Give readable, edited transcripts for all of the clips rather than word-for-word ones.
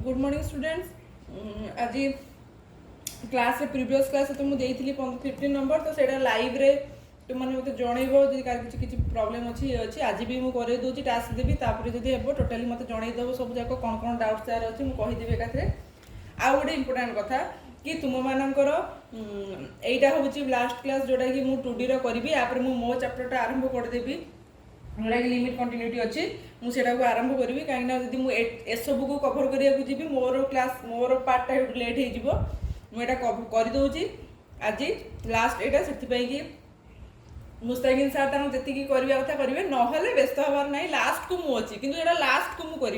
Good morning students. आज class रे previous class तो मुझे 15 नंबर तो सेटा लाइव रे तो मैंने मत जनइब जब किसी किसी प्रॉब्लम अच्छी ये अच्छी आज भी मुझे दूसरी टास्क देवी तापर जब हे टोटाली मत जनईदेव सब जाक कौन कौन डाउट्स यार अच्छी मुझे कहीदेवी एकाथरे। आउ गोटे इंपोर्टाट कथा कि तुम मानकर एटा हूँ लास्ट क्लास जोटा कि मुझे 2D करी यापर मुझे मो चैप्टरटा आरंभ करदेवी जोटा कि लिमिट कंटिन्यूटी अच्छी मुझे आरंभ करी कहीं जब मुझे एसबू को कभर करने जी मोर क्लास मोर पार्टा लेट हो करदे आज लास्ट यहाँ से मुस्ताकिन सार तक जी करवा कथा करेंगे ना व्यस्त हबार ना लास्ट को मुझे कि लास्ट को मुझे करी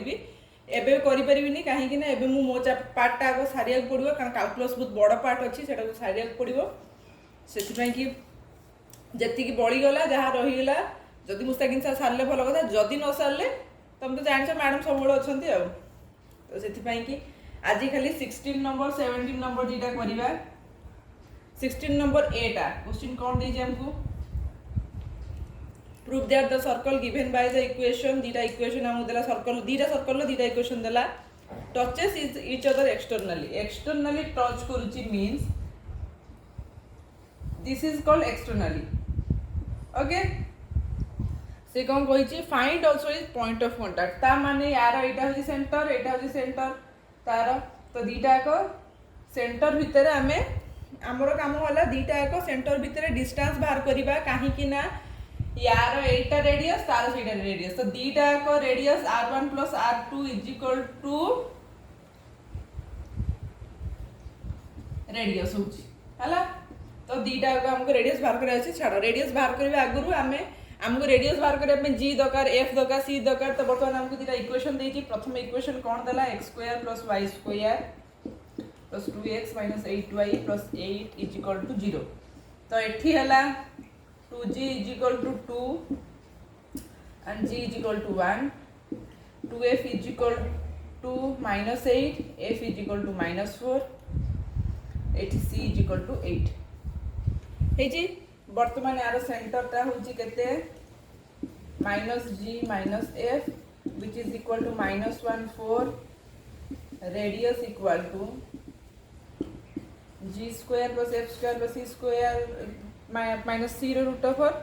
एबे करें कहीं एबे मो पार्टा आगे सारिया पड़ो कारण कैलकुलस बहुत बड़ पार्ट अच्छी से सारिया पड़ो से जी बड़ीगला जहाँ रहीगला जदि मुस्ताकिन सार सारे भल कथा जदि न सारे तुम तो जान मैडम सब अच्छा तो से आज खाली 16 नंबर 17 नंबर दुटा करवा 16 नंबर एटा क्वेश्चन कौन दीजिए हमको prove that the circle given by the equation दीटा इक्वेशन हमको देला सर्कल दीटा इक्वेशन देला touches is each other externally touch करूची means this is called externally okay so कौन कही find also is point of contact ता माने यार एटा हो सेंटर तार तो दीटा एक सेंटर भितर आमे आमर काम होला दीटा एक सेंटर भितर डिस्टेंस बाहर करबा कहीं ना यार एटा रेडियस तार सेटा रेडियस तो दीटा एक रेडियस r1 + r2 = रेडियस होची हला तो दीटा एक हमको रेडियस बाहर करे अछि छाड़ो रेडियस बाहर करबा आगुरु आमे हमको रेडियस बाहर करबा में g दरकार f दरकार c दरकार तो बर्तमान हमको दीटा इक्वेशन देछि प्रथम इक्वेशन कोन दला x² + y² + 2x - 8y + 8 = 0 तो एठी हला 2g = 2 and g = 1 2f = -8 f = -4 एठी c = 8 हे जी वर्तमान यार सेंटरटा हूँ केते -g - f which is equal to -1 4 radius equal to g square plus f square plus c square minus c √4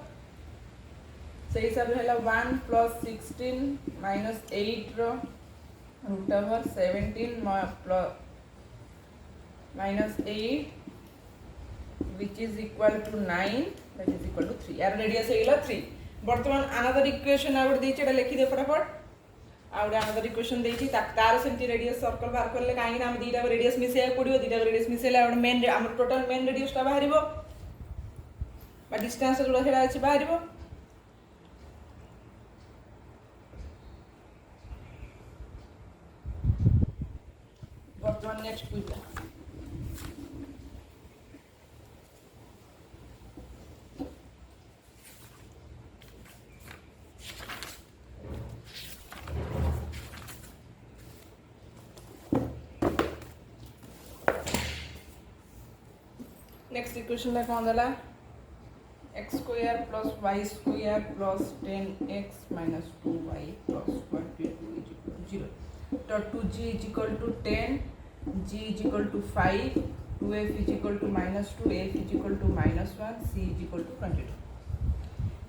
से हिसाब से 1 plus 16 minus 8 √17 minus 8 which is equal to 9 that is equal to 3 यार radius है 3 वर्तमान another equation out देछि एटा लिखि दे फटाफट out another equation देछि तार सेमती रेडियस सर्कल बाहर करले काहे ना हम दीटा रेडियस मिसेया पड़ियो दीटा रेडियस मिसेला आउट मेन हम टोटल मेन रेडियस ता बाहरिबो बा डिस्टेंस जोड़ा हेडा अछि बाहरिबो वर्तमान नेक्स्ट क्वेश्चन नेक्स्ट इक्वेशन में कौन दला x² + y² + 10x - 2y + 22 0 तो 2g = 10 g = 5 2f = -2 f = -1 c = 22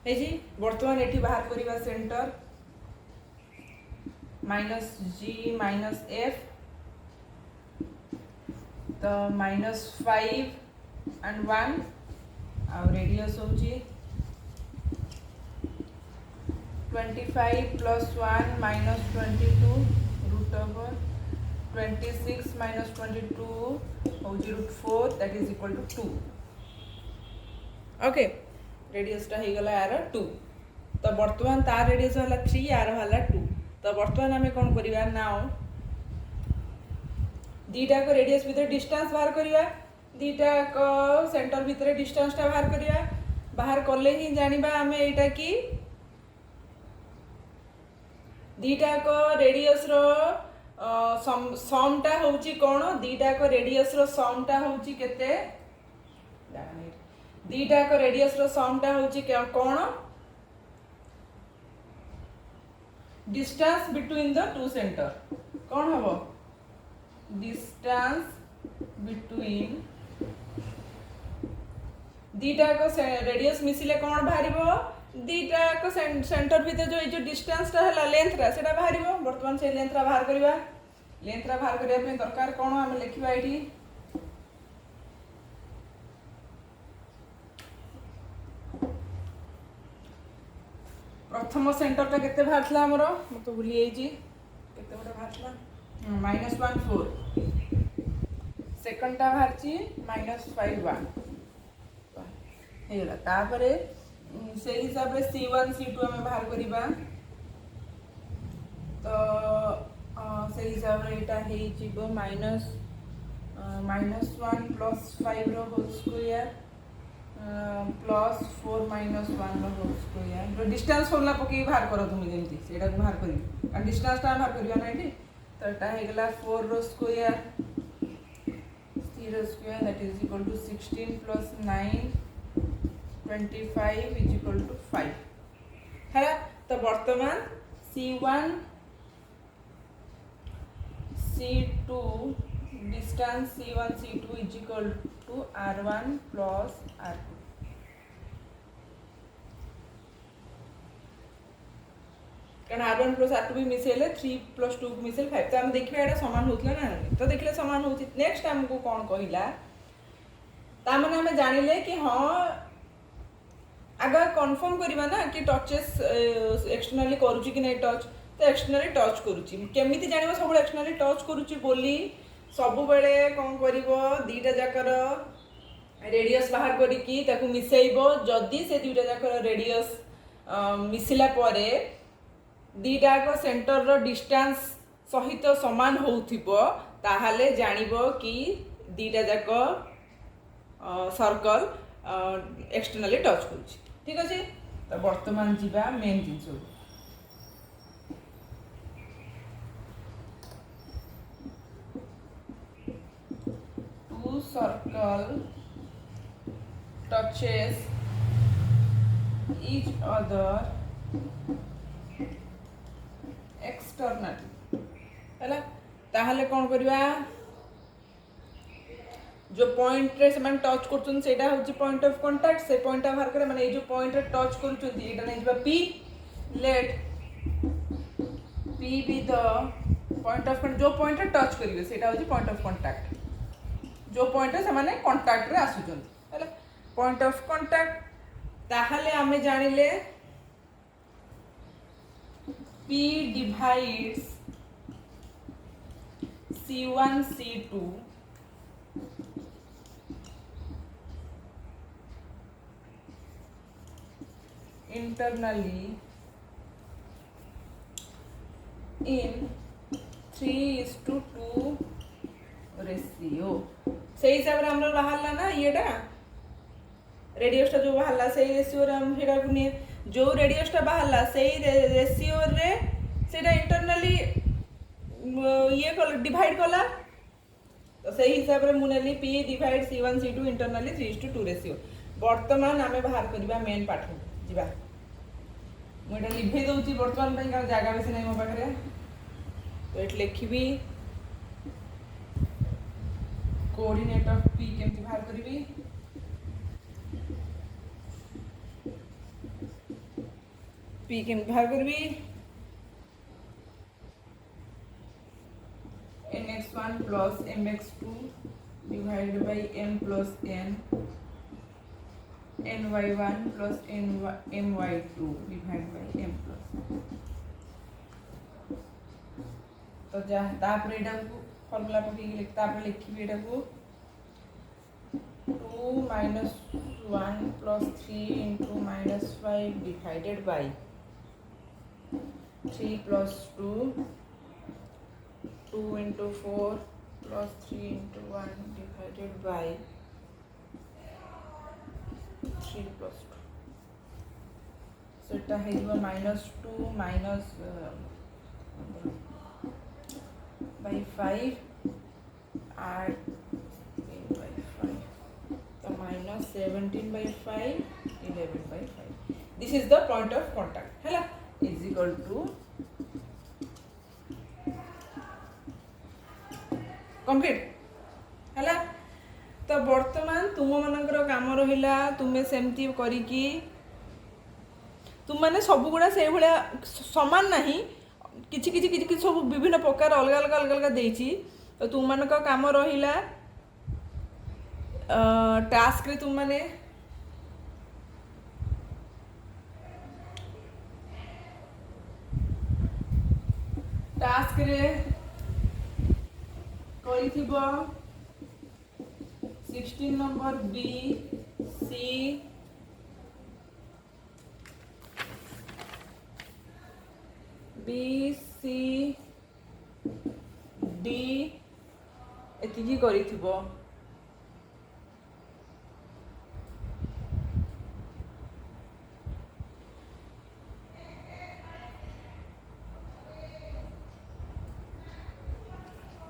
हे जी वर्तमान एठी बाहर करिवा सेंटर -g - f तो -5 and 1 our radius होची 25 + 1 - 22 √4 26 - 22 होची √4 that is equal to 2 okay radius टा हे गला यार 2 तो वर्तमान तार रेडियस वाला 3 यार वाला 2 तो वर्तमान हमें कौन करिवा नाउ दीटा को रेडियस भीतर डिस्टेंस बाहर करिवा दीटा को सेंटर भितर डिस्टेंस टा बाहर करिया बाहर करले ही जानिबा हमें एटा कि दीटा को रेडियस रो सम टा होउची कोन दीटा को रेडियस रो सम टा होउची केते दीटा को रेडियस रो सम टा होउची कोन distance between the two centre कौन हम डिस्टेंस बिटवीन दीटा को रेडियस मिसिले कौन बाहर दीटा को सेंटर भीतर जो डिस्टेंस है लेंथ रा सेटा बाहर बर्तमान से लेंथ रा बाहर करवा लेंथ रा बाहर करने दरकार कौन आम लिखा ये प्रथम सेंटरटा केते बाहरला हमर म तो भूली जाइए केते बड़ा बाहरला -1 4 सेकंडटा बाहरची -5 1 हेला तापरे से हिसाब रे C1 C2 हमें बाहर करिबा तो से हिसाब रे एटा हे जिवो -1 +5 रो होल स्क्वायर +4 -1 रो होल स्क्वायर जो डिस्टेंस फॉर्मूला पके बाहर करो तुम जेमती सेटा को बाहर करी और डिस्टेंस टा बाहर करिया ना एटी तो एटा हे गेला 4 रो square 0 square that is equal to 16 + 9 25 is equal to 5 है। तो वर्तमान C1 C2 distance C1 C2 is equal to R1 plus R2 कारण R1 प्लस R2 भी मिसेले 3 + 2 मिसेल 5 तो हम देखिए एटा समान होतला ना तो देखले समान होची नेक्स्ट हमको कोन कहिला ता माने हम जानिले कि हां अगर कंफर्म करबा ना कि टचेस एक्सटर्नली करूची कि नहीं टच तो एक्सटर्नली टच करूची केमिति जानिबो सब एक्सटर्नली टच करूची बोली सब बेले कोन करिवो दीटा जाकर रेडियस बाहर करिकी ताकू मिसेइबो जदी से दीटा जाकर रेडियस मिसिला परे दीटा को सेंटर रो डिस्टेंस सहित समान होउथिबो ताहाले जानिबो कि दीटा जाक सर्कल एक्सटर्नली टच करूची ठीक अछि। तो वर्तमान जीवा मेन जिंस two circle touches each other externally हैला ताहले कोन करबा जो पॉइंट रे समान टच करछन सेटा होची पॉइंट ऑफ कांटेक्ट से पॉइंट बाहर करे माने ए जो पॉइंट रे टच करछन एटा नै जबा P let P be the point of जो पॉइंट रे टच करिवे सेटा होची पॉइंट ऑफ कांटेक्ट जो पॉइंट रे समान कांटेक्ट रे आसुचन हैला पॉइंट ऑफ कांटेक्ट ताहले हमें जानिले P divides C1 C2 internally in 3:2 ratio से हिसाब रे हमरा बाहरला ना येटा रेडियसटा जो बाहरला से रेशियो रे हम हेडा को ने जो रेडियसटा बाहरला से रेशियो रे सेटा इंटरनली ये कल डिवाइड कला तो से हिसाब रे मुनेली P divide C1 C2 internally 3:2 ratio वर्तमान आमे बाहर करबा मेन पाठ जिबा मोटा लिभे दउची वर्तमान पई का जागा बेसी नै मो पाखरे तो एट लिखबी कोऑर्डिनेट ऑफ P केमति बाहर करबी P केमति बाहर करबी nx1 plus mx2 divided by m plus n ny1 plus my2 divided by m plus तो जा तापर एटा को फार्मूला पके लिखता पर लिखबी एटा को 2 - 1 plus 3 into -5 divided by 3 plus 2 2 into 4 plus 3 into 1 divided by 3 plus 2 so এটা হয়ে যাবে -2 minus by 5 and 8 by 5 so minus 17 by 5 11 by 5 this is the point of contact hela is equal to complete हैला। तो वर्तमान तुम मानकर काम रहा तुम्हें सेमती करिकी तुम मैंने सब गुड़ा से भाया सामान ना किछि किछि किछि किछि सब विभिन्न प्रकार अलग अलग अलग अलग देइछि। तो तुम मान काम रहा टास्क रे तुम माने टास्क रे करिथिबो 16 नंबर बी सी डी एतिकी करिथिबो।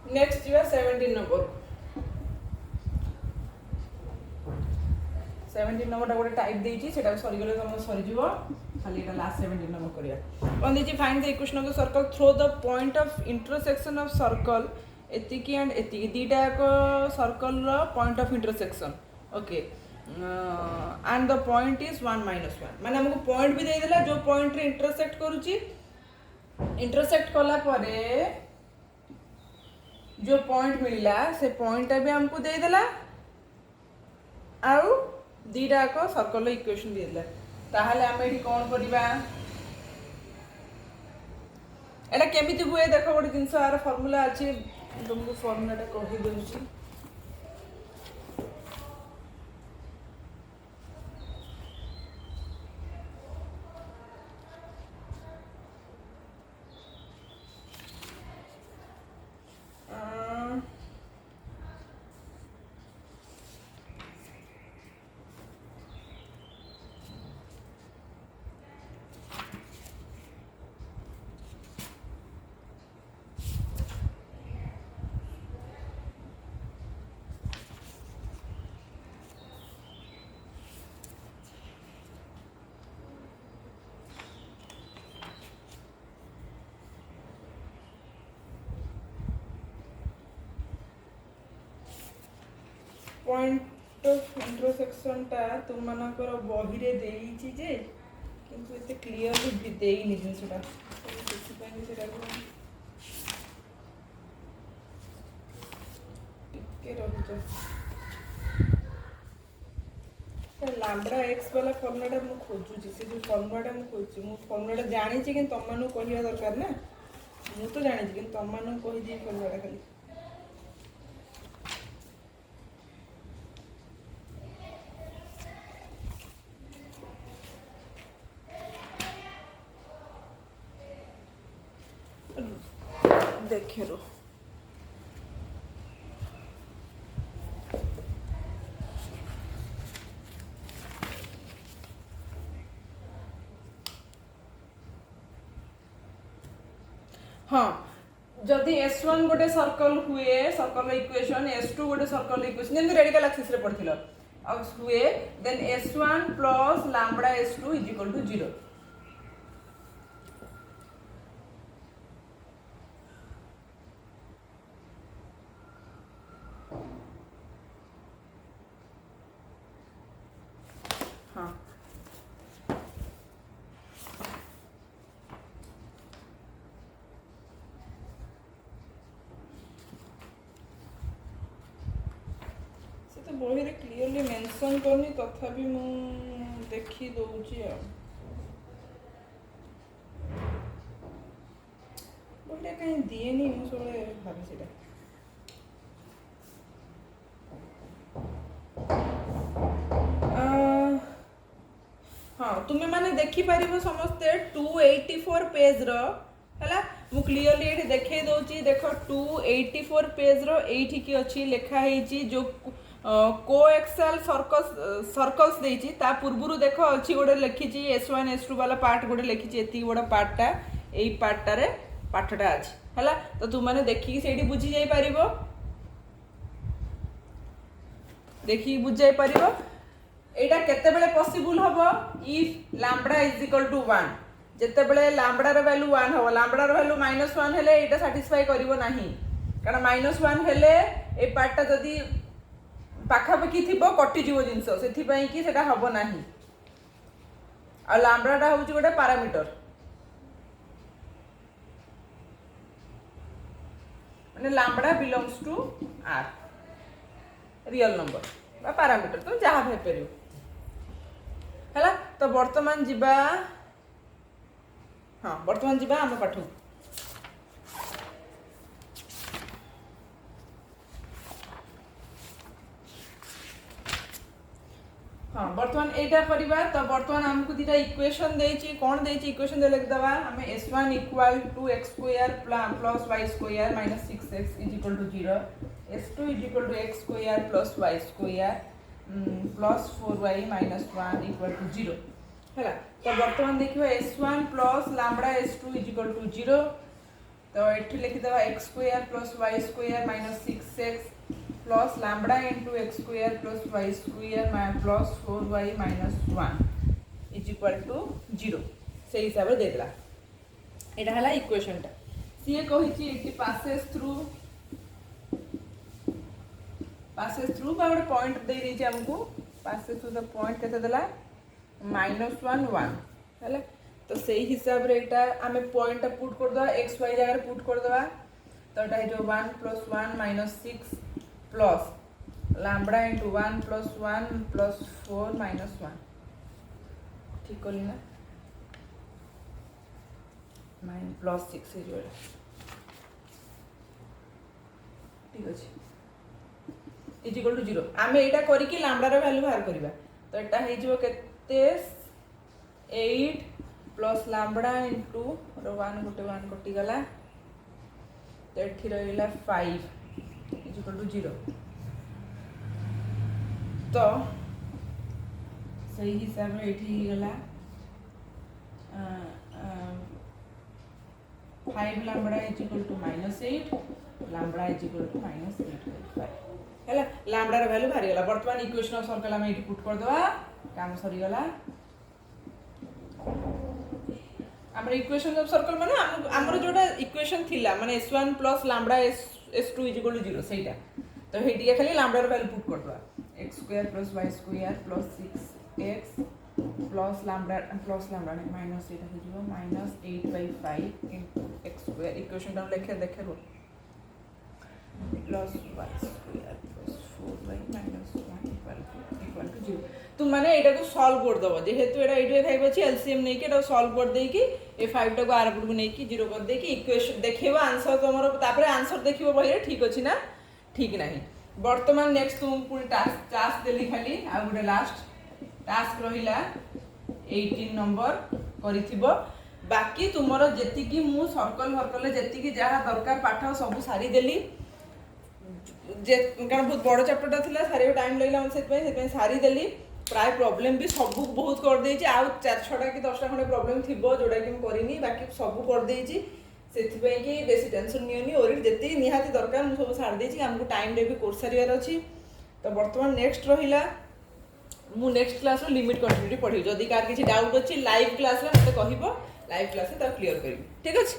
नेक्स्ट जीवा 17 नंबर 17 नंबर गोटे टाइप देइछि सेटा सरी गले तुम सरी जीवो खाली एटा लास्ट 17 नंबर करिया कोन देछि find the equation of the circle through the point of intersection of circle एतिकी एंड एतिकी दीटा को सर्कल रो point of intersection okay and the point is 1 -1 माने हमको पॉइंट भी दे देला जो पॉइंट रे इंटरसेक्ट करूची इंटरसेक्ट कला परे जो पॉइंट मिलला से पॉइंट भी हमको दे देला आउ दीटा को सर्कल इक्वेशन दे देला ताहले हम एठी कोन करबा एटा केमिति हुए देखो गोटे जिंस आर फार्मूला अछि तुमको फार्मूलाटा कहि देउछि पॉइंट ऑफ इंटरसेक्शन टा तुम मानकर बही रे देइछि जे किंतु एते क्लियरली देइनि जिंसटा सेति पई सेटा को टिके रहितो लैम्बडा एक्स वाला फॉर्मूलाटा मु खोजुछि से जो फॉर्मूलाटा मु खोजुछि मु फॉर्मूलाटा जानि छि कि तुम मानु कहिया दरकार ना मु तो जानि छि कि तुम मानु कहि दी फॉर्मूलाटा खाली देखे रो हाँ जदि S1 गोटे सर्कल हुए सर्कल इक्वेशन S2 गोटे सर्कल इक्वेशन जेमति रेडिकल एक्सिस रे पढ़थिलो अब हुए then S1 plus lambda S2 is equal to 0 हाँ से तो बही रे क्लियरली मेंशन करनी तथापि मु देखि दउची आ बही रे कहीं दिएनी मु सबले भाबी सेटा हाँ तुम्हें माने देखी पारिबो समस्ते 284 पेज रो हला मु क्लियरली एठी देखै दउची देखो 284 पेज रो एठी की अछि लेखा हेची जो कोएक्सल सर्कल्स देइची ता पूर्वरु देखो अछि गोडे लिखिची S1 S2 वाला पार्ट गोडे लिखिची एती बडा पार्टटा एई पार्टटा रे पाठटा अछि हला तो तू माने देखि सेठी बुझी जाई पारिबो देखि बुझ जाई पारिबो एटा केते बेले पॉसिबल होबो if lambda is equal to 1 जेते बेले लैम्बडा रो वैल्यू 1 हो लैम्बडा रो वैल्यू -1 हेले एटा सैटिस्फाई करिवो नाही कारण -1 हेले ए पार्टटा जदि पाखापाखि थी कटिଯିव जिनस से कि सेटा हम ना आ लैम्ब्डाटा हूँ गोटे पैरामीटर माने lambda belongs to R real number बा पैरामीटर तो जहाँ भाई पार है। तो वर्तमान जीवा हाँ वर्तमान जीवा आम पाठ हाँ वर्तमान एटा करवा। तो वर्तमान आमको दीटा इक्वेशन देछि कौन देछि इक्वेशन दे लिख दवा हमें s1 equal to x square plus y square minus 6x is equal to 0 s2 is equal to x square plus y square plus 4y minus 1 equal to 0 है। तो वर्तमान देखिए s1 plus lambda s2 is equal to 0 तो ये लिखिदेवा x square plus y square minus 6x plus lambda into x square plus y square plus 4y minus 1 is equal to 0 से हिसाब से देदेला। यहाँ है इक्वेशनटा सी कही पासेस थ्रू गोटे पॉइंट दे देछि हमको पासेस थ्रू द पॉइंट केते देला -1 1 है। तो से हिसाब रे एटा आमे पॉइंट पुट कर दवा एक्स वाई जगह पुट कर दवा तो एटा है जो 1 + 1 - 6 प्लस लैम्ब्डा इंटू 1 + 1 + 4 - 1 ठीक कली ना +6 ठीक अच्छे इज इक्वल टू 0 आम यहाँ करके लैम्ब्डार वैल्यू बाहर करवा। तो यहाँ होते 8 प्लस लैम्ब्डा इंटू 1 गोटे 1 कटिगला तो ये रहा 5 इज इक्वल टू 0। तो सही हिसाब से ये गला 5 lambda is equal to -8 lambda is equal to -8/5 है। लैम्ब्डार वैल्यू बाहरी गला। वर्तमान इक्वेशन ऑफ सर्कल आम ये पुट कर दवा काम सरी गला। आम इक्वेशन ऑफ सर्कल माने आमर जोटा इक्वेशन थिला माने s1 plus lambda s2 is equal to 0 सेटा तो हेटिया खाली लैम्ब्डार वैल्यू पुट कर दवा x square plus y square plus 6x plus lambda नहीं माइनस एटा हो जिवो -8/5 into x square equation down लिखे देखे रो plus y square plus 4y minus 1 equal to 0। तुम माने एटा को सॉल्व कर दबो जेहेतु एटा 8/5 अछि एलसीएम नै के एटा सॉल्व कर देई कि ए 5 टा को आर पुट को नै कि 0 कर दे कि इक्वेशन देखिबो आंसर तमरो तापर आंसर देखिबो बहिरे ठीक अछि ना ठीक नाही। वर्तमान नेक्स्ट तुम पूरी टास्क देली खाली आ गुटे लास्ट टास्क रहिला 18 नंबर करिथिबो बाकी तुमरो जेति कि मु सर्कल वर्कल जेति कि जहा दरकार पाठ सब सारी देली जे कारण बहुत बड़ चैप्टरटा थिला सारी टाइम लगला हम से सारी देली प्राय प्रॉब्लम भी सब बहुत कर देछि आ 4-6टा कि 10टा खंडे प्रॉब्लम थिबो जोडा कि हम करिनी बाकी सब कर देछि सेथिपई कि बेसी टेंशन नियोनी और जेति निहाती दरकार मु सब सार देछि हमको टाइम रे भी कोर्स सारियार अछि। तो वर्तमान नेक्स्ट रहिला मु नेक्स्ट क्लास रो लिमिट कंटिन्यूटी पढी जदी कार किछि डाउट अछि लाइव क्लास रे मते कहिबो लाइव क्लास रे ता क्लियर करिबी ठीक अछि।